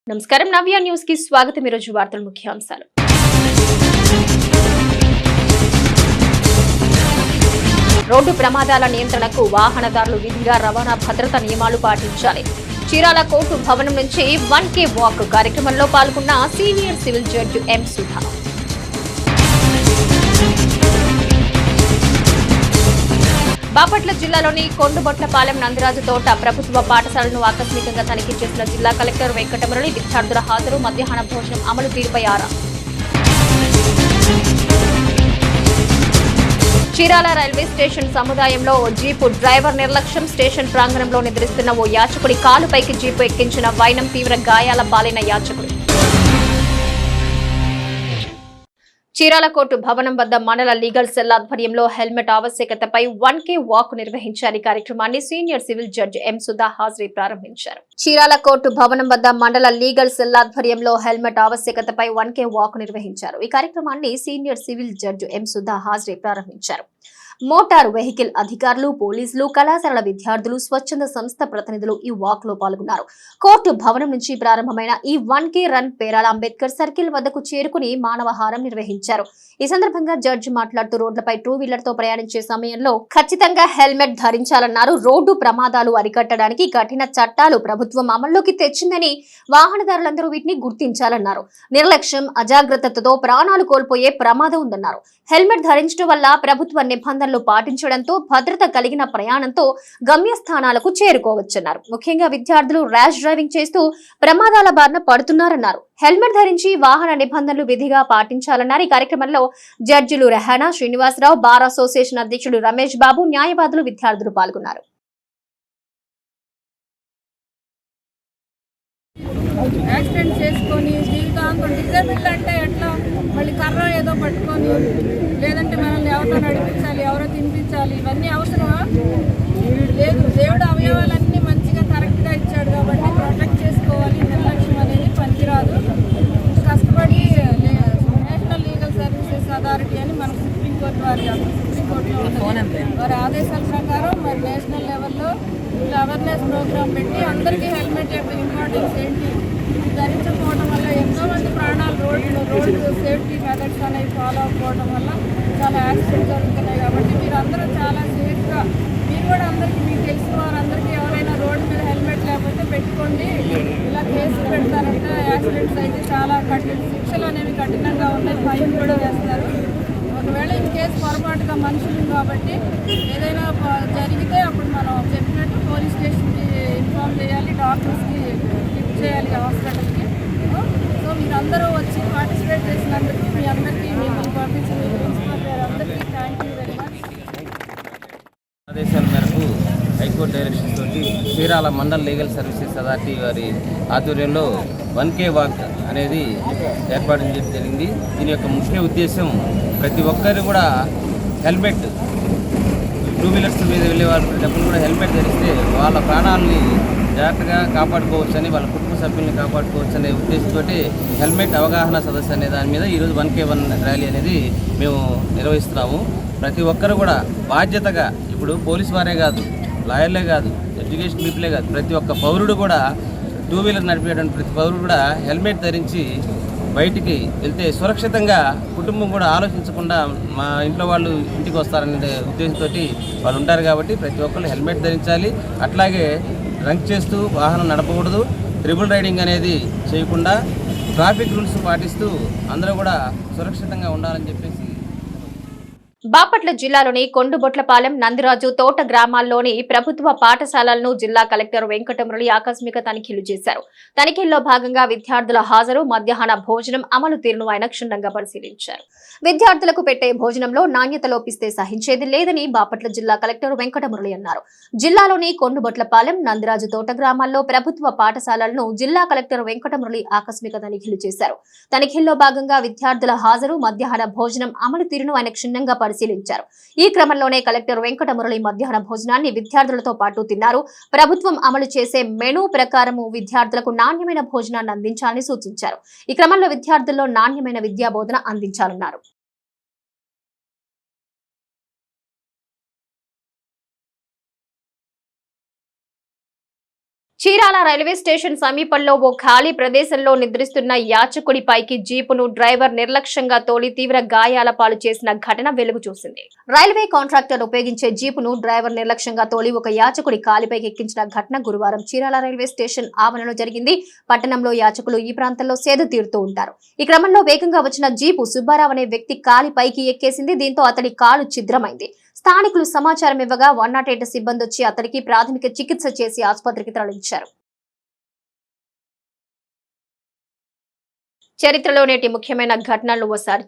నమస్కారం నవ్య న్యూస్ కి స్వాగతం। ఈ రోజు వార్తల ముఖ్యాంశాలు। రోడ్డు ప్రమాదాల నియంత్రణకు వాహనదారులు విధిగా రవాణా భద్రతా నియమాలు పాటించాలి। చీరాల కోర్టు భవనం నుంచి 1K వాక్ కార్యక్రమంలో పాల్గొన్న senior civil judge M Sudha. Bapatla జిల్లాలోని కొండబొట్లపాలెం నందిరాజు తోట ప్రభుత్వ పాఠశాలను ఆకస్మికంగా తనిఖీ చేసిన జిల్లా కలెక్టర్ వెంకటమురళి విద్యార్థుల హాజరు మధ్యాహ్న భోజనం అమలు తీరుపై ఆరా। చీరాల రైల్వే స్టేషన్ సముదాయంలో ఓ జీపు డ్రైవర్ నిర్లక్ష్యం। స్టేషన్ ప్రాంగణంలో నిద్రిస్తున్న ఓ యాచకుడి కాలుపైకి జీపు ఎక్కించిన వైనం తీవ్ర గాయాల పాలైన యాచకుడు। చీరాల కోర్టు భవనం వద్ద మండల లీగల్ సెల్ ఆధ్వర్యంలో హెల్మెట్ ఆవశ్యకతపై 1K వాక్ నిర్వహించారు। కార్యక్రమాన్ని senior civil judge M Sudha హాజరీ ప్రారంభించారు। చీరాల కోర్టు భవనం వద్ద మండల లీగల్ సెల్ ఆధ్వర్యంలో హెల్మెట్ ఆవశ్యకతపై 1K వాక్ నిర్వహించారు। ఈ కార్యక్రమాన్ని senior civil judge M Sudha హాజరీ ప్రారంభించారు। మోటారు వెహికల్ అధికారులు, పోలీసులు, కళాశాలల విద్యార్థులు, స్వచ్ఛంద సంస్థ ప్రతినిధులు ఈ వాక్ లో పాల్గొన్నారు। కోర్టు భవనం నుంచి ప్రారంభమైన ఈ 1K run Perala Ambedkar circle వద్దకు చేరుకుని మానవహారం నిర్వహించారు। ఈ సందర్భంగా జడ్జి మాట్లాడుతూ రోడ్లపై 2 వీలర్ తో ప్రయాణించే సమయంలో ఖచ్చితంగా హెల్మెట్ ధరించాలన్నారు। రోడ్డు ప్రమాదాలు అరికట్టడానికి కఠిన చట్టాలు ప్రభుత్వం అమల్లోకి తెచ్చిందని, వాహనదారులందరూ వీటిని గుర్తించాలన్నారు। నిర్లక్ష్యం, అజాగ్రత్తతో ప్రాణాలు కోల్పోయే ప్రమాదం ఉందన్నారు। హెల్మెట్ ధరించడం వల్ల ప్రభుత్వ నిబంధనలు పాటించడంతో భద్రత కలిగిన ప్రయాణంతో గమ్యస్థానాలకు చేరుకోవచ్చన్నారు। ముఖ్యంగా విద్యార్థులు ర్యాష్ డ్రైవింగ్ చేస్తూ ప్రమాదాల బారిన పడుతున్నారన్నారు। హెల్మెట్ ధరించి వాహన నిబంధనలు విధిగా పాటించాలన్నారు। ఈ కార్యక్రమంలో జడ్జిలు రెహానా శ్రీనివాసరావు, బార్ అసోసియేషన్ అధ్యక్షుడు రమేష్ బాబు, న్యాయవాదులు, విద్యార్థులు పాల్గొన్నారు। యాక్సిడెంట్ చేసుకొని జీవితాంతం డిజేబుల్ అంటే ఎట్లా, మళ్ళీ కర్ర ఏదో పట్టుకొని, లేదంటే మనల్ని ఎవరో నడిపించాలి, ఎవరో తినిపించాలి, ఇవన్నీ అవసరమా? లేదు, దేవుడు అవయవాలన్నీ మంచిగా కరెక్ట్గా ఇచ్చాడు కాబట్టి ప్రొటెక్ట్ చేసుకోవాలి। నిర్లక్ష్యం అనేది పనికిరాదు। కష్టపడి నేషనల్ లీగల్ సర్వీసెస్ అథారిటీ అని మన సుప్రీంకోర్టు వారి ఆదేశాల ప్రకారం మరి నేషనల్ లెవెల్లో ఇలా అవేర్నెస్ ప్రోగ్రామ్ పెట్టి అందరికీ హెల్మెట్ యొక్క ఇంపార్టెన్స్ ఏంటి, ఇది ధరించకపోవడం వల్ల ఎంతోమంది ప్రాణాలు రోడ్డు సేఫ్టీ మెథడ్స్ అనేవి ఫాలో అవ్వకపోవడం వల్ల చాలా యాక్సిడెంట్స్ జరుగుతున్నాయి। కాబట్టి మీరు అందరూ చాలా సేఫ్గా, మీరు కూడా అందరికీ, మీకు తెలిసిన వారందరికీ ఎవరైనా రోడ్డు మీద హెల్మెట్ లేకపోతే పెట్టుకోండి, ఇలా కేసులు పెడతారంటే యాక్సిడెంట్స్ అయితే చాలా శిక్షలు అనేవి కఠినంగా ఉన్నాయి, ఫైన్ కూడా వేస్తారు। ఒకవేళ ఇన్ కేసు పొరపాటుగా మనుషులు కాబట్టి ఏదైనా జరిగితే అప్పుడు మనం చెప్పినట్టు పోలీస్ స్టేషన్కి ఇన్ఫార్మ్ చేయాలి, డాక్టర్స్కి లిఫ్ట్ చేయాలి హాస్పిటల్కి। సో మీరందరూ వచ్చి పార్టిసిపేట్ చేసినందుకు మీ అందరికీ, మిమ్మల్ని పంపించిన ప్రిన్సిపల్ గారు అందరికీ థ్యాంక్ యూ వెరీ మచ్। ఆదేశాల మేరకు హైకోర్టు డైరెక్షన్ తోటి Chirala mandal legal services authority వారి ఆధ్వర్యంలో 1K వాక్ అనేది ఏర్పాటు చేయడం జరిగింది। దీని యొక్క ముఖ్య ఉద్దేశం ప్రతి ఒక్కరు కూడా హెల్మెట్, 2 వీలర్స్ మీద వెళ్ళే వాళ్ళప్పుడు కూడా హెల్మెట్ ధరిస్తే వాళ్ళ ప్రాణాలని జాగ్రత్తగా కాపాడుకోవచ్చని, వాళ్ళ కుటుంబ సభ్యుల్ని కాపాడుకోవచ్చు అనే ఉద్దేశంతో హెల్మెట్ అవగాహన సదస్సు అనే దాని మీద ఈరోజు 1K1 ర్యాలీ అనేది మేము నిర్వహిస్తున్నాము। ప్రతి ఒక్కరు కూడా బాధ్యతగా, ఇప్పుడు పోలీసు వారే కాదు, లాయర్లే కాదు, ఎడ్యుకేషన్ పీపులే కాదు, ప్రతి ఒక్క పౌరుడు కూడా 2 వీలర్ నడిపేటువంటి ప్రతి పౌరుడు కూడా హెల్మెట్ ధరించి బయటికి వెళ్తే సురక్షితంగా, కుటుంబం కూడా ఆలోచించకుండా మా ఇంట్లో వాళ్ళు ఇంటికి వస్తారనే ఉద్దేశంతో వాళ్ళు ఉంటారు కాబట్టి ప్రతి ఒక్కళ్ళు హెల్మెట్ ధరించాలి। అట్లాగే డ్రంక్ చేస్తూ వాహనం నడపకూడదు, ట్రిపుల్ రైడింగ్ అనేది చేయకుండా ట్రాఫిక్ రూల్స్ పాటిస్తూ అందరూ కూడా సురక్షితంగా ఉండాలని చెప్పేసి। బాపట్ల జిల్లాలోని కొండబొట్లపాలెం, నందిరాజు తోట గ్రామాల్లోని ప్రభుత్వ పాఠశాలలను జిల్లా కలెక్టర్ వెంకటమురళి ఆకస్మిక తనిఖీలు చేశారు। తనిఖీల్లో భాగంగా విద్యార్థుల హాజరు, మధ్యాహ్న భోజనం అమలు తీరును ఆయన క్షుణ్ణంగా పరిశీలించారు। విద్యార్థులకు పెట్టే భోజనంలో నాణ్యత లోపిస్తే సహించేది లేదని బాపట్ల జిల్లా కలెక్టర్ వెంకటమురళి అన్నారు। జిల్లాలోని కొండబొట్లపాలెం, నందిరాజు తోట గ్రామాల్లో ప్రభుత్వ పాఠశాలలను జిల్లా కలెక్టర్ వెంకటమురళి ఆకస్మిక తనిఖీలు చేశారు। తనిఖీల్లో భాగంగా విద్యార్థుల హాజరు, మధ్యాహ్న భోజనం అమలు తీరును ఆయన క్షుణ్ణంగా పరిశీలించారు। ఈ క్రమంలోనే కలెక్టర్ వెంకటమురళి మధ్యాహ్న భోజనాన్ని విద్యార్థులతో పాటు తిన్నారు। ప్రభుత్వం అమలు చేసే మెనూ ప్రకారం విద్యార్థులకు నాణ్యమైన భోజనాన్ని అందించాలని సూచించారు। ఈ క్రమంలో విద్యార్థుల్లో నాణ్యమైన విద్యా బోధన అందించాలన్నారు। చీరాల రైల్వే స్టేషన్ సమీపంలో ఓ ఖాళీ ప్రదేశంలో నిద్రిస్తున్న యాచకుడిపైకి జీపును డ్రైవర్ నిర్లక్ష్యంగా తోలి తీవ్ర గాయాల పాలు చేసిన ఘటన వెలుగు చూసింది. రైల్వే కాంట్రాక్టర్ ఉపయోగించే జీపును డ్రైవర్ నిర్లక్ష్యంగా తోలి ఒక యాచకుడి కాలిపైకి ఎక్కించిన ఘటన గురువారం చీరాల రైల్వే స్టేషన్ ఆవరణలో జరిగింది. పట్టణంలో యాచకులు ఈ ప్రాంతంలో సేద తీరుతూ ఉంటారు. ఈ క్రమంలో వేగంగా వచ్చిన జీపు సుబ్బారావు అనే వ్యక్తి కాలిపైకి ఎక్కేసింది. దీంతో అతడి కాలు ఛిద్రమైంది. స్థానికులు సమాచారం ఇవ్వగా 108 సిబ్బంది వచ్చి అతడికి ప్రాథమిక చికిత్స చేసి ఆసుపత్రికి తరలించారు. చరిత్రలో నేటి ముఖ్యమైన ఘటనలు ఓసారి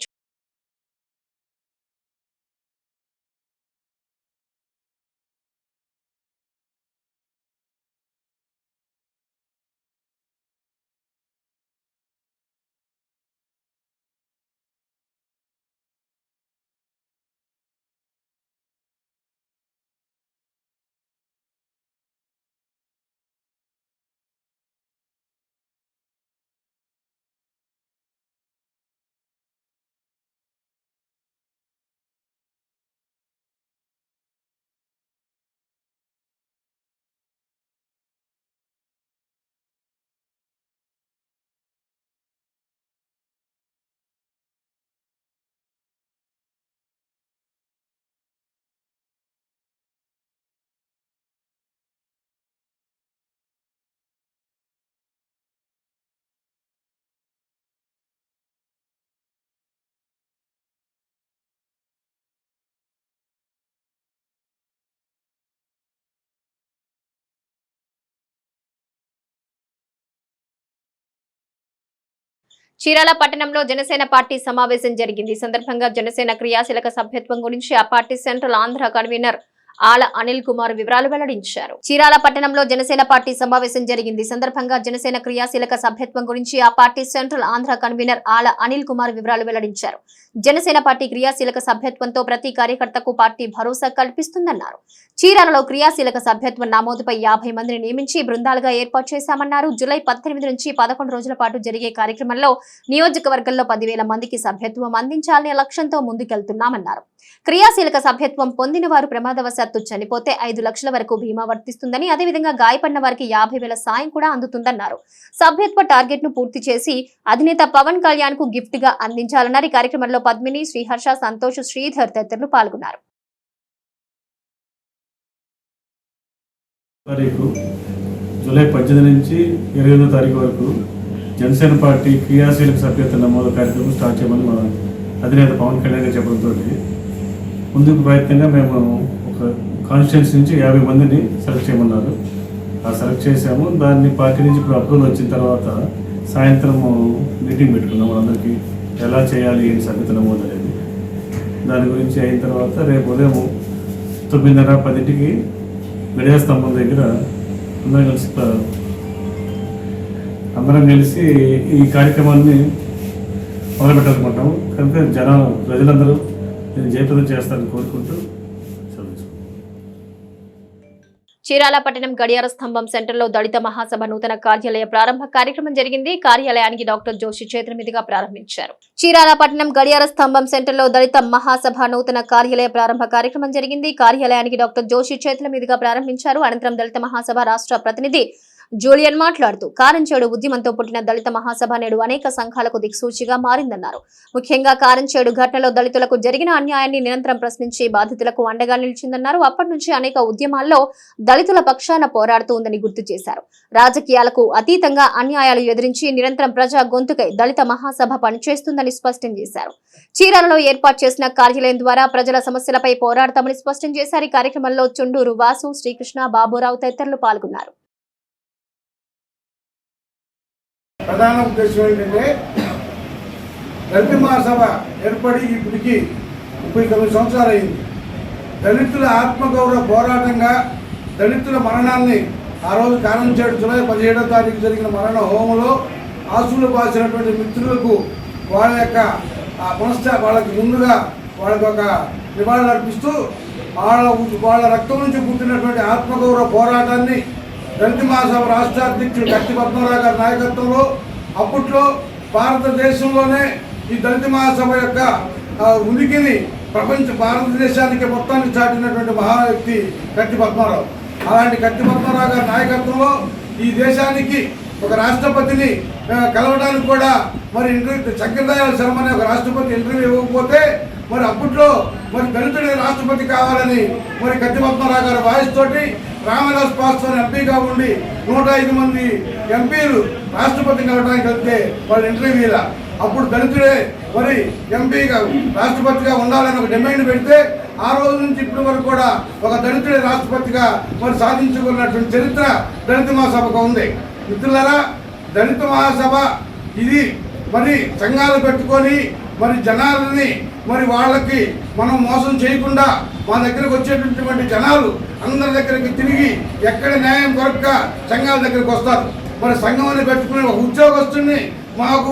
చీరాల పట్టణంలో జనసేన పార్టీ సమావేశం జరిగింది. ఈ సందర్భంగా జనసేన క్రియాశీలక సభ్యత్వం గురించి ఆ పార్టీ సెంట్రల్ ఆంధ్ర కన్వీనర్ ఆల అనిల్ కుమార్ వివరాలు వెల్లడించారు. చీరాల పట్టణంలో జనసేన పార్టీ సమావేశం జరిగింది. ఈ సందర్భంగా జనసేన క్రియాశీలక సభ్యత్వం గురించి ఆ పార్టీ సెంట్రల్ ఆంధ్ర కన్వీనర్ ఆల అనిల్ కుమార్ వివరాలు వెల్లడించారు. జనసేన పార్టీ క్రియాశీలక సభ్యత్వంతో ప్రతి కార్యకర్తకు పార్టీ భరోసా కల్పిస్తుందన్నారు. చీరాలలో క్రియాశీలక సభ్యత్వం నమోదుపై 50 మందిని నియమించి బృందాలుగా ఏర్పాటు చేశామన్నారు. జూలై 18 నుంచి 11 రోజుల పాటు జరిగే కార్యక్రమంలో నియోజకవర్గంలో 10,000 మందికి సభ్యత్వం అందించాలనే లక్ష్యంతో ముందుకెళ్తున్నామన్నారు. క్రియాశీలక సభ్యత్వం పొందిన వారు ప్రమాదవశాత్తు చనిపోతే 5 లక్షల వరకు బీమా వర్తిస్తుందని, అదేవిధంగా గాయపడిన వారికి 50,000 సాయం కూడా అందుతుందన్నారు. సభ్యత్వ టార్గెట్ ను పూర్తి చేసి అధినేత పవన్ కళ్యాణ్ కు గిఫ్ట్ గా అందించాలన్నారు. ఈ కార్యక్రమంలో పద్మిని, శ్రీహర్ష, సంతోష్, శ్రీధర్ తదితరులు పాల్గొన్నారు. జూలై 18 నుంచి 28వ తారీఖు వరకు జనసేన పార్టీ క్రియాశీలక సభ్యత్వ నమోదు కార్యక్రమం స్టార్ట్ చేయమని మన అధినేత పవన్ కళ్యాణ్ గారు చెప్పడంతో ముందుకు ప్రయత్నంగా మేము ఒక కాన్స్టిట్యున్సీ నుంచి 50 మందిని సెలెక్ట్ చేయమన్నారు. ఆ సెలెక్ట్ చేసాము. దాన్ని పార్టీ నుంచి ఇప్పుడు అప్రూవల్ వచ్చిన తర్వాత సాయంత్రం మీటింగ్ పెట్టుకున్నాము. అందరికీ ఎలా చేయాలి ఏంటి సభ్యత్వ నమోదు అనేది. దాని గురించి అయిన తర్వాత రేపు ఉదయం 9:30, 10కి గడియార స్తంభం దగ్గర అందరం కలిసి ఈ కార్యక్రమాన్ని మొదలుపెట్టాలనుకుంటాము. కనుక ప్రజలందరూ నేను జయప్రదం చేస్తానని కోరుకుంటూ చీరాల పట్టణం గడియార స్తంభం సెంటర్లో దళిత మహాసభ నూతన కార్యాలయ ప్రారంభ కార్యక్రమం జరిగింది. కార్యాలయానికి డాక్టర్ జోషి చేతుల మీదుగా ప్రారంభించారు. చీరాల పట్టణం గడియార స్తంభం సెంటర్లో దళిత మహాసభ నూతన కార్యాలయ ప్రారంభ కార్యక్రమం జరిగింది. కార్యాలయానికి డాక్టర్ జోషి చేతుల మీదుగా ప్రారంభించారు. అనంతరం దళిత మహాసభ రాష్ట్ర ప్రతినిధి జూలియన్ మాట్లాడుతూ కారంచేడు ఉద్యమంతో పుట్టిన దళిత మహాసభ నేడు అనేక సంఘాలకు దిక్సూచిగా మారిందన్నారు. ముఖ్యంగా కారంచేడు ఘటనలో దళితులకు జరిగిన అన్యాయాన్ని నిరంతరం ప్రశ్నించి బాధితులకు అండగా నిలిచిందన్నారు. అప్పటి నుంచి అనేక ఉద్యమాల్లో దళితుల పక్షాన పోరాడుతూ ఉందని గుర్తు చేశారు. రాజకీయాలకు అతీతంగా అన్యాయాలు ఎదిరించి నిరంతరం ప్రజా గొంతుకై దళిత మహాసభ పనిచేస్తుందని స్పష్టం చేశారు. చీరాలలో ఏర్పాటు చేసిన కార్యాలయం ద్వారా ప్రజల సమస్యలపై పోరాడతామని స్పష్టం చేశారు. ఈ కార్యక్రమంలో చుండూరు వాసు, శ్రీకృష్ణ, బాబురావు తదితరులు పాల్గొన్నారు. ప్రధాన ఉద్దేశం ఏంటంటే దళిత మహాసభ ఏర్పడి ఇప్పటికి 39 సంవత్సరాలు అయింది. దళితుల ఆత్మగౌరవ పోరాటంగా దళితుల మరణాన్ని ఆ రోజు కారంచేడు జూలై 17వ తారీఖు జరిగిన మరణ హోమంలో ఆశువులు బాసినటువంటి మిత్రులకు వాళ్ళ యొక్క వాళ్ళకి ముందుగా వాళ్ళకి ఒక నివాళులు అర్పిస్తూ వాళ్ళ రక్తం నుంచి పుట్టినటువంటి ఆత్మగౌరవ పోరాటాన్ని దళిత మహాసభ రాష్ట్ర అధ్యక్షుడు కత్తి పద్మరావు గారి నాయకత్వంలో అప్పట్లో భారతదేశంలోనే ఈ దళిత మహాసభ యొక్క ఉనికిని భారతదేశానికి మొత్తానికి చాటినటువంటి మహా వ్యక్తి కత్తి పద్మరావు. అలాంటి కత్తి పద్మరావు గారి నాయకత్వంలో ఈ దేశానికి ఒక రాష్ట్రపతిని కలవడానికి కూడా మరి ఇంటర్వ్యూ చక్రదయాళ శర్మ అనే ఒక రాష్ట్రపతి ఇంటర్వ్యూ ఇవ్వకపోతే మరి అప్పట్లో మరి దళితుడే రాష్ట్రపతి కావాలని మరి కత్తిపద్మరావు గారి వాయిస్ తోటి రామదాస్ పాస్వాన్ ఎంపీగా ఉండి 105 మంది ఎంపీలు రాష్ట్రపతి కలవడానికి వెళ్తే వాళ్ళ ఇంటర్వ్యూలా అప్పుడు దళితుడే మరి ఎంపీగా రాష్ట్రపతిగా ఉండాలని ఒక డిమాండ్ పెడితే ఆ రోజు నుంచి ఇప్పటి వరకు కూడా ఒక దళితుడే రాష్ట్రపతిగా మరి సాధించుకున్నటువంటి చరిత్ర దళిత మహాసభకు ఉంది. మిత్రులారా, దళిత మహాసభ ఇది మరి సంఘాలు పెట్టుకొని మరి జనాలని మరి వాళ్ళకి మనం మోసం చేయకుండా మా దగ్గరకు వచ్చేటటువంటి జనాలు అందరి దగ్గరికి తిరిగి ఎక్కడ న్యాయం దొరక్క సంఘాల దగ్గరికి వస్తారు. మరి సంఘం అని పెట్టుకుని ఒక ఉద్యోగస్తుని మాకు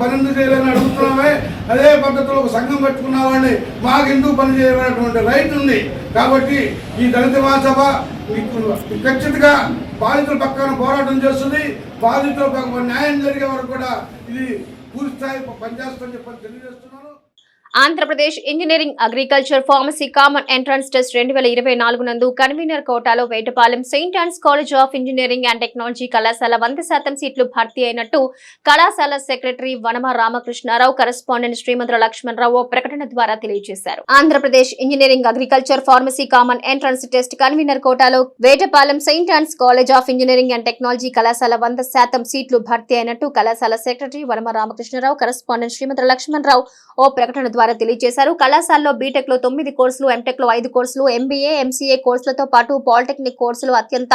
పని ఎందుకు చేయాలని అడుగుతున్నామే, అదే పద్ధతిలో ఒక సంఘం పెట్టుకున్నామని మాకు ఎందుకు పని చేయాలనేటువంటి రైట్ ఉంది. కాబట్టి ఈ దళిత మహాసభ ఖచ్చితంగా బాధితుల పక్కన పోరాటం చేస్తుంది. బాధితుల న్యాయం జరిగే వరకు కూడా ఇది పూర్తి స్థాయి పనిచేస్తుందని చెప్పని తెలియజేస్తున్నాను. Andhra Pradesh engineering agriculture pharmacy common entrance test 2024 నందు కన్వీనర్ కోటాలో Vetapalem saint Ann's college of engineering and technology కళాశాల 100% సీట్లు భర్తీ అయినట్టు కళాశాల సెక్రటరీ వనమ రామకృష్ణారావు కరెస్పాండెంట్ శ్రీమంతుల లక్ష్మణరావు ప్రకటన ద్వారా తెలియజేశారు. Andhra Pradesh engineering agriculture pharmacy common entrance test convener కోటాలో Vetapalem saint Ann's college of engineering and technology కళాశాల 100% సీట్లు భర్తీ అయినట్టు కళాశాల సెక్రటరీ వనమ రామకృష్ణారావు కరెస్పాండెంట్ శ్రీమంతుల లక్ష్మణరావు ఓ ప్రకటన ద్వారా తెలియజేశారు. కళాశాలలో బీటెక్ లో 9 కోర్సులు, ఎంటెక్ లో 5 కోర్సులు, ఎంబీఏ, ఎంసీఏ కోర్సులతో పాటు పాలిటెక్నిక్ కోర్సులు అత్యంత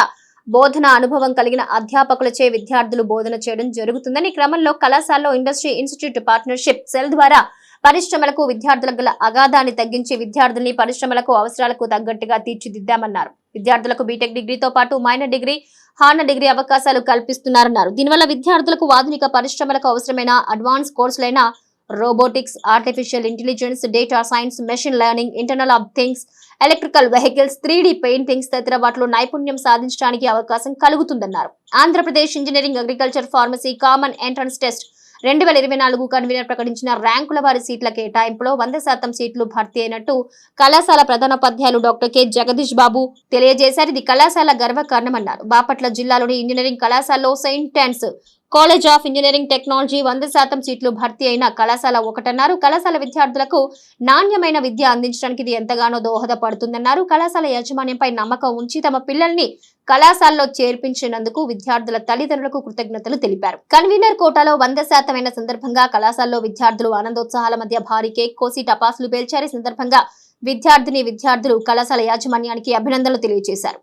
బోధన అనుభవం కలిగిన అధ్యాపకులచే విద్యార్థులు బోధన చేయడం జరుగుతుందని, క్రమంలో కళాశాలలో ఇండస్ట్రీ ఇన్స్టిట్యూట్ పార్ట్నర్షిప్ సెల్ ద్వారా పరిశ్రమలకు విద్యార్థులకు గల అగాధాన్ని తగ్గించి విద్యార్థుల్ని పరిశ్రమలకు అవసరాలకు తగ్గట్టుగా తీర్చిదిద్దామన్నారు. విద్యార్థులకు బీటెక్ డిగ్రీతో పాటు మైనర్ డిగ్రీ, హానర్ డిగ్రీ అవకాశాలు కల్పిస్తున్నారన్నారు. దీనివల్ల విద్యార్థులకు ఆధునిక పరిశ్రమలకు అవసరమైన అడ్వాన్స్ కోర్సులైన robotics, artificial intelligence, data science, machine learning, internal of things, electrical vehicles, 3D paintings తదితర వాటిలో నైపుణ్యం సాధించడానికి అవకాశం కలుగుతుందన్నారు. Andhra Pradesh engineering agriculture pharmacy common entrance test 2024 convener ప్రకటించిన ర్యాంకుల వారి సీట్ల కేటాయింపులో 100% సీట్లు భర్తీ అయినట్టు కళాశాల ప్రధానోపాధ్యాయులు డాక్టర్ కె జగదీష్ బాబు తెలియజేశారు. ఇది కళాశాల గర్వకారణమన్నారు. బాపట్ల జిల్లాలోని ఇంజనీరింగ్ కళాశాలలో Saint Ann's college of Engineering Technology 100% సీట్లు భర్తీ అయిన కళాశాల ఒకటన్నారు. కళాశాల విద్యార్థులకు నాణ్యమైన విద్య అందించడానికి ఇది ఎంతగానో దోహదపడుతుందన్నారు. కళాశాల యాజమాన్యంపై నమ్మకం ఉంచి తమ పిల్లల్ని కళాశాలలో చేర్పించినందుకు విద్యార్థుల తల్లిదండ్రులకు కృతజ్ఞతలు తెలిపారు. కన్వీనర్ కోటాలో 100% అయిన సందర్భంగా కళాశాలలో విద్యార్థులు ఆనందోత్సాహాల మధ్య భారీ కేక్ కోసి టపాసులు పేల్చారు. ఈ సందర్భంగా విద్యార్థులు కళాశాల యాజమాన్యానికి అభినందనలు తెలియజేశారు.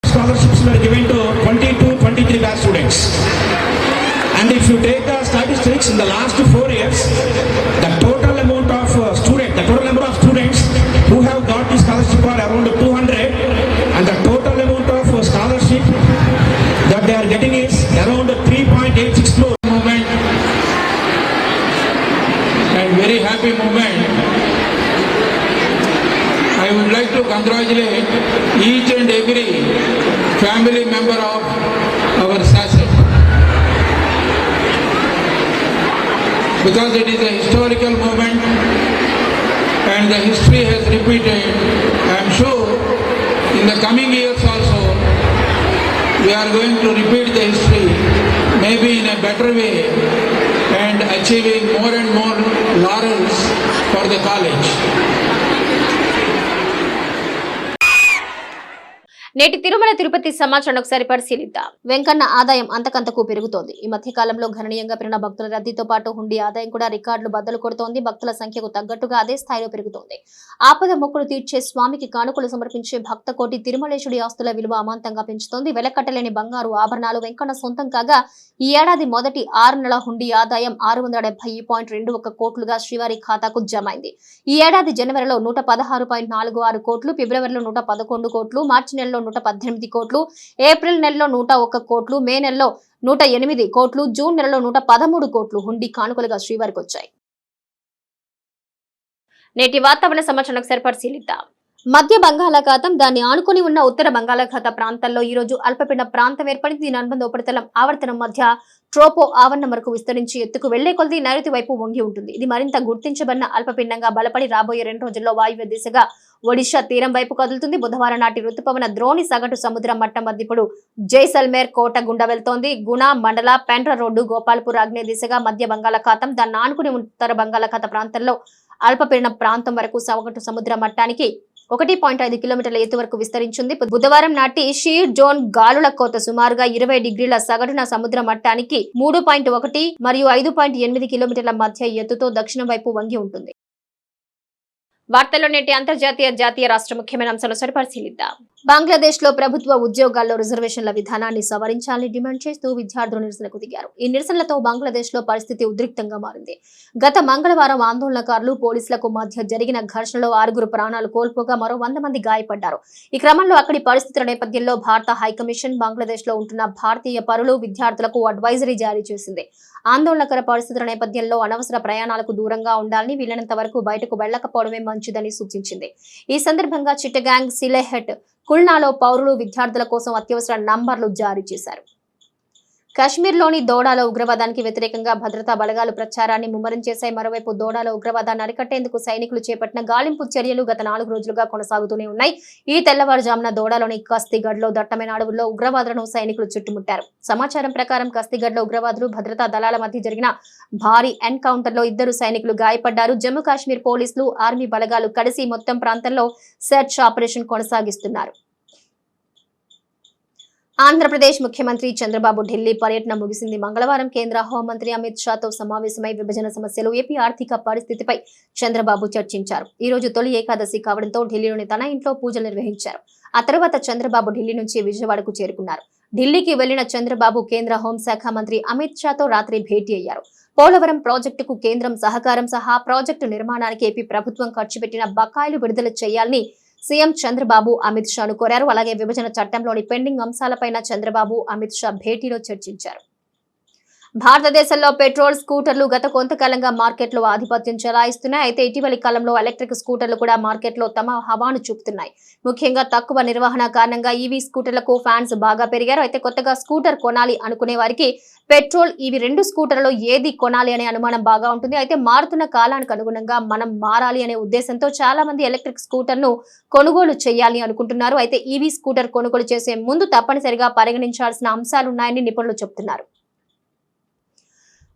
Scholarships were given to 22-23 batch students. And if you take the statistics in the last 4 years, the total amount of the total number of students who have got the scholarship are around 200, and the total amount of scholarship that they are getting is around 3.86 crore. Movement and very happy movement. I would like to congratulate each and every family member of our SASET, because it is a historical moment and the history has repeated. I am sure in the coming years also we are going to repeat the history, maybe in a better way, and achieving more and more laurels for the college. నేటి తిరుమల తిరుపతి సమాచారం ఒకసారి పరిశీలిద్దాం. వెంకన్న ఆదాయం అంతకంతకు పెరుగుతోంది. ఈ మధ్య కాలంలో గణనీయంగా పెరిగిన భక్తుల రద్దీతో పాటు హుండీ ఆదాయం కూడా రికార్డులు బద్దలు కొడుతోంది. భక్తుల సంఖ్యకు తగ్గట్టుగా అదే స్థాయిలో పెరుగుతోంది. ఆపద మొక్కులు తీర్చే స్వామికి కానుకలు సమర్పించే భక్త కోటి తిరుమలేశుడి ఆస్తుల విలువ అమాంతంగా పెంచుతోంది. వెలకట్టలేని బంగారు ఆభరణాలు వెంకన్న సొంతం కాగా ఈ ఏడాది మొదటి 6 నెలల హుండీ ఆదాయం 670.21 కోట్లుగా శ్రీవారి ఖాతాకు జమైంది. ఈ ఏడాది జనవరిలో 116.46 కోట్లు, ఫిబ్రవరిలో 111 కోట్లు, మార్చి నెలలో 118 కోట్లు, ఏప్రిల్ నెలలో 101 కోట్లు, మే నెలలో 108 కోట్లు, జూన్ నెలలో 113 కోట్లు హుండీ కానుకలుగా శ్రీవారికి వచ్చాయి. నేటి వాతావరణ సమాచారం ఒకసారి పరిశీలిద్దాం. మధ్య బంగాళాఖాతం దాన్ని ఆనుకుని ఉన్న ఉత్తర బంగాళాఖాత ప్రాంతాల్లో ఈ రోజు అల్పపీడన ప్రాంతం ఏర్పడి దీని అనుబంధ ఉపరితలం ఆవర్తనం మధ్య ట్రోపో ఆవరణ వరకు విస్తరించి ఎత్తుకు వెళ్లే కొలది నైరుతి వైపు వంగి ఉంటుంది. ఇది మరింత గుర్తించబడిన అల్పపీడనంగా బలపడి రాబోయే 2 రోజుల్లో వాయువ్య దిశగా ఒడిషా తీరం వైపు కదులుతుంది. బుధవారం నాటి రుతుపవన ద్రోణి సగటు సముద్ర మట్టం వద్ద ఇప్పుడు జైసల్మేర్ కోట గుండా వెళ్తోంది. గుణ మండల పెండ్ర రోడ్డు గోపాల్పూర్ ఆగ్నేయ దిశగా మధ్య బంగాళాఖాతం దాన్ని ఆనుకుని ఉత్తర బంగాళాఖాత ప్రాంతంలో అల్పపీడన ప్రాంతం వరకు సగటు సముద్ర మట్టానికి 1.5 కిలోమీటర్ల ఎత్తు వరకు విస్తరించింది. బుధవారం నాటి షీర్ జోన్ గాలుల కోత సుమారుగా 20 డిగ్రీల సగటున సముద్ర మట్టానికి 3.1 మరియు 5.8 కిలోమీటర్ల మధ్య ఎత్తుతో దక్షిణం వైపు వంగి ఉంటుంది. వార్తల్లో నేటి అంతర్జాతీయ జాతీయ రాష్ట్ర ముఖ్యమైన అంశాలను పరిశీలిద్దాం. బంగ్లాదేశ్ లో ప్రభుత్వ ఉద్యోగాల్లో రిజర్వేషన్ల విధానాన్ని సవరించాలని డిమాండ్ చేస్తూ విద్యార్థులు నిరసనకు దిగారు. ఈ నిరసనలతో బంగ్లాదేశ్ లో పరిస్థితి ఉద్రిక్తంగా మారింది. గత మంగళవారం ఆందోళనకారులు పోలీసులకు మధ్య జరిగిన ఘర్షణలో 6 ప్రాణాలు కోల్పోగా మరో 100 మంది గాయపడ్డారు. ఈ క్రమంలో అక్కడి పరిస్థితుల నేపథ్యంలో భారత హైకమిషన్ బంగ్లాదేశ్ లో ఉంటున్న భారతీయ పౌరులు విద్యార్థులకు అడ్వైజరీ జారీ చేసింది. ఆందోళనకర పరిస్థితుల నేపథ్యంలో అనవసర ప్రయాణాలకు దూరంగా ఉండాలని, వీలైనంత వరకు బయటకు వెళ్లకపోవడమే మంచిదని సూచించింది. ఈ సందర్భంగా చిట్టగాంగ్, సిలేహెట్, కుల్నాలో పౌరులు విద్యార్థుల కోసం అత్యవసర నంబర్లు జారీ చేశారు. కాశ్మీర్లోని దోడాలో ఉగ్రవాదానికి వ్యతిరేకంగా భద్రతా బలగాలు ప్రచారాన్ని ముమ్మరం చేశాయి. మరోవైపు దోడాలో ఉగ్రవాదాన్ని అరికట్టేందుకు సైనికులు చేపట్టిన గాలింపు చర్యలు గత 4 రోజులుగా కొనసాగుతూనే ఉన్నాయి. ఈ తెల్లవారుజామున దోడాలోని కస్తీగఢ్ లో దట్టమైన అడవుల్లో ఉగ్రవాదులను సైనికులు చుట్టుముట్టారు. సమాచారం ప్రకారం కస్తీగఢ్ లో ఉగ్రవాదులు భద్రతా దళాల మధ్య జరిగిన భారీ ఎన్కౌంటర్ లో 2 సైనికులు గాయపడ్డారు. జమ్మూ కాశ్మీర్ పోలీసులు, ఆర్మీ బలగాలు కలిసి మొత్తం ప్రాంతంలో సెర్చ్ ఆపరేషన్ కొనసాగిస్తున్నారు. ఆంధ్రప్రదేశ్ ముఖ్యమంత్రి చంద్రబాబు ఢిల్లీ పర్యటన ముగిసింది. మంగళవారం కేంద్ర హోంమంత్రి అమిత్ షాతో సమావేశమై విభజన సమస్యలు, ఏపీ ఆర్థిక పరిస్థితిపై చంద్రబాబు చర్చించారు. ఈ రోజు తొలి ఏకాదశి కావడంతో ఢిల్లీలోని తన ఇంట్లో పూజలు నిర్వహించారు. ఆ తర్వాత చంద్రబాబు ఢిల్లీ నుంచి విజయవాడకు చేరుకున్నారు. ఢిల్లీకి వెళ్లిన చంద్రబాబు కేంద్ర హోంశాఖ మంత్రి అమిత్ షాతో రాత్రి భేటీ అయ్యారు. పోలవరం ప్రాజెక్టుకు కేంద్రం సహకారం సహా ప్రాజెక్టు నిర్మాణానికి ఏపీ ప్రభుత్వం ఖర్చు పెట్టిన బకాయిలు విడుదల చేయాలని సీఎం చంద్రబాబు అమిత్ షాను కోరారు. అలాగే విభజన చట్టంలోని పెండింగ్ అంశాలపైన చంద్రబాబు అమిత్ షా భేటీలో చర్చించారు. భారతదేశంలో పెట్రోల్ స్కూటర్లు గత కొంతకాలంగా మార్కెట్లో ఆధిపత్యం చెలాయిస్తున్నాయి. అయితే ఇటీవలి కాలంలో ఎలక్ట్రిక్ స్కూటర్లు కూడా మార్కెట్లో తమ హవాను చూపుతున్నాయి. ముఖ్యంగా తక్కువ నిర్వహణ కారణంగా ఈవీ స్కూటర్లకు ఫ్యాన్స్ బాగా పెరిగారు. అయితే కొత్తగా స్కూటర్ కొనాలి అనుకునే వారికి పెట్రోల్, ఈవీ 2 స్కూటర్లలో ఏది కొనాలి అనే అనుమానం బాగా ఉంటుంది. అయితే మారుతున్న కాలానికి అనుగుణంగా మనం మారాలి అనే ఉద్దేశంతో చాలా మంది ఎలక్ట్రిక్ స్కూటర్ ను కొనుగోలు చేయాలి అనుకుంటున్నారు. అయితే ఈవీ స్కూటర్ కొనుగోలు చేసే ముందు తప్పనిసరిగా పరిగణించాల్సిన అంశాలున్నాయని నిపుణులు చెబుతున్నారు.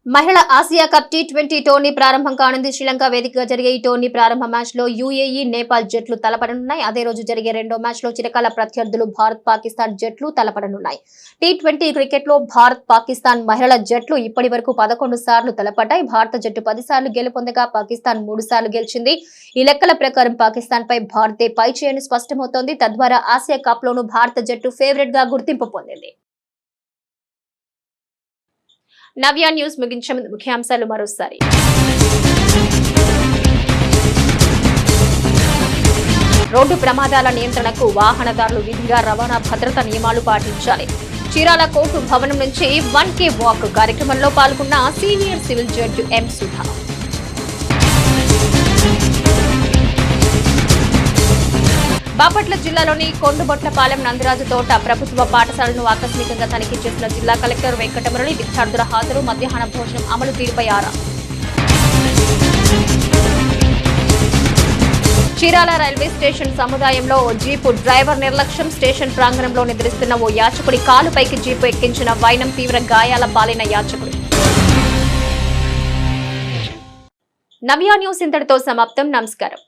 మహిళా ఆసియా కప్ T20 టోర్నీ ప్రారంభం కానుంది. శ్రీలంక వేదికగా జరిగే ఈ టోర్నీ ప్రారంభ మ్యాచ్ లో యుఏఈ, నేపాల్ జట్లు తలపడనున్నాయి. అదే రోజు జరిగే రెండో మ్యాచ్ లో చిరకాల ప్రత్యర్థులు భారత్, పాకిస్తాన్ జట్లు తలపడనున్నాయి. T20 క్రికెట్ లో భారత్, పాకిస్తాన్ మహిళల జట్లు ఇప్పటి వరకు 11 సార్లు తలపడ్డాయి. భారత జట్టు 10 సార్లు గెలుపొందగా పాకిస్తాన్ 3 సార్లు గెలిచింది. ఈ లెక్కల ప్రకారం పాకిస్తాన్ పై భారతే పై చేయని స్పష్టమవుతోంది. తద్వారా ఆసియా కప్ లోను భారత జట్టు ఫేవరెట్ గా గుర్తింపు పొందింది. నవ్య న్యూస్ ముగించే ముందు ముఖ్యాంశాలు మరోసారి. రోడ్డు ప్రమాదాల నియంత్రణకు వాహనదారులు విధిగా రవాణా భద్రతా నియమాలు పాటించాలి. చీరాల కోర్టు భవనం నుంచి 1K వాక్ కార్యక్రమంలో పాల్గొన్న senior civil judge M Sudha. Bapatla జిల్లాలోని కొండుబొట్లపాలెం నందిరాజు తోట ప్రభుత్వ పాఠశాలను ఆకస్మికంగా తనిఖీ చేసిన జిల్లా కలెక్టర్ వెంకటమురళి. విద్యార్థుల హాజరు, మధ్యాహ్న భోజనం అమలు తీరుపై ఆరా. చీరాల రైల్వే స్టేషన్ సముదాయంలో ఓ జీపు డ్రైవర్ నిర్లక్ష్యం. స్టేషన్ ప్రాంగణంలో నిద్రిస్తున్న ఓ యాచకుడి కాలుపైకి జీపు ఎక్కించిన వైనం, తీవ్ర గాయాల పాలైన యాచకుడు. నవ్య న్యూస్ ఇంతటితో సమాప్తం. నమస్కారం.